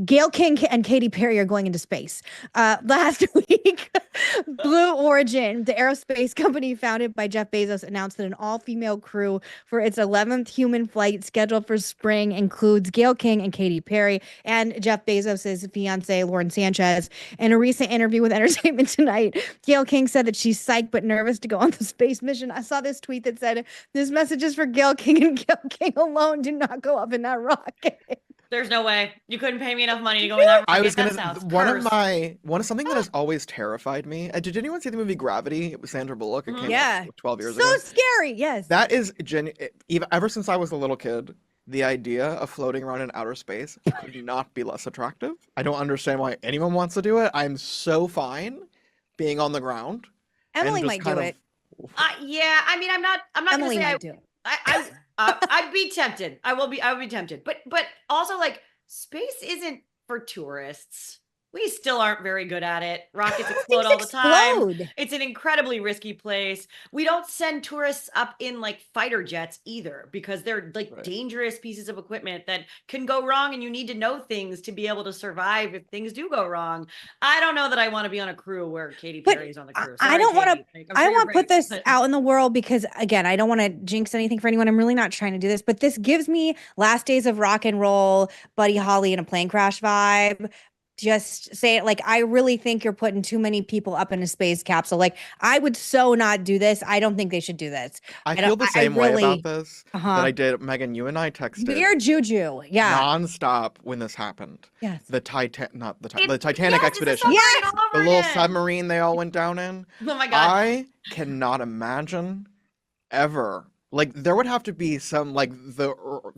Gayle King and Katy Perry are going into space. Last week, Blue Origin, the aerospace company founded by Jeff Bezos, announced that an all-female crew for its 11th human flight scheduled for spring includes Gayle King and Katy Perry and Jeff Bezos' fiance, Lauren Sanchez. In a recent interview with Entertainment Tonight, Gayle King said that she's psyched but nervous to go on the space mission. I saw this tweet that said, "This message is for Gayle King and Gayle King alone. Do not go up in that rocket." There's no way. You couldn't pay me enough money to go in that rocket. I was That gonna sounds one of cursed. my one of something that has always terrified me. Did anyone see the movie Gravity? It was Sandra Bullock. It came Yeah. out 12 years So ago. scary. Yes. That is even ever since I was a little kid, the idea of floating around in outer space could not be less attractive. I don't understand why anyone wants to do it. I'm so fine being on the ground. and Emily just might do kind of- it. Yeah, I mean, I'm not gonna Emily say might do it. I'd be tempted. I would be tempted. But also, like, space isn't for tourists. We still aren't very good at it. Rockets explode all the time. Explode. It's an incredibly risky place. We don't send tourists up in like fighter jets either, because they're like Right. dangerous pieces of equipment that can go wrong, and you need to know things to be able to survive if things do go wrong. I don't know that I want to be on a crew where Katy But Perry's on the crew. I Sorry, don't want to. Katy. Like, I'm I sure don't you're want to put great, this but- out in the world because, again, I don't want to jinx anything for anyone. I'm really not trying to do this, but this gives me Last Days of Rock and Roll, Buddy Holly in a plane crash vibe. Just say it, like, I really think you're putting too many people up in a space capsule. Like, I would so not do this. I don't think they should do this. I don't- feel the I same way really- about this Uh-huh. that I did. Megan, you and I texted Weird juju. Yeah. nonstop when this happened. Yes. The Titanic Yes, Titanic it's a expedition. submarine Yes! all The over little again. submarine they all went down in. Oh my god. I cannot imagine ever. Like, there would have to be some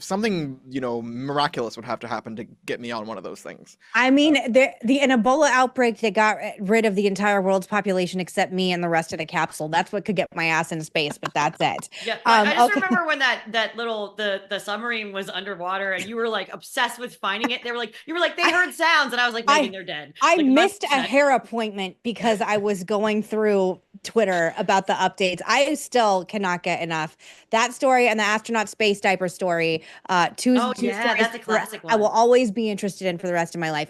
something miraculous would have to happen to get me on one of those things. I mean, an Ebola outbreak that got rid of the entire world's population except me and the rest of the capsule. That's what could get my ass into space, but that's it. Yeah, I just okay. remember when that little the submarine was underwater and you were like obsessed with finding it. You were like they heard sounds, and I was like, Megan, they're dead. I Like, missed a 100%. hair appointment because I was going through Twitter about the updates. I still cannot get enough. That story and the astronaut space diaper story. Two Oh, yeah, stories that's a classic I will one. always be interested in for the rest of my life.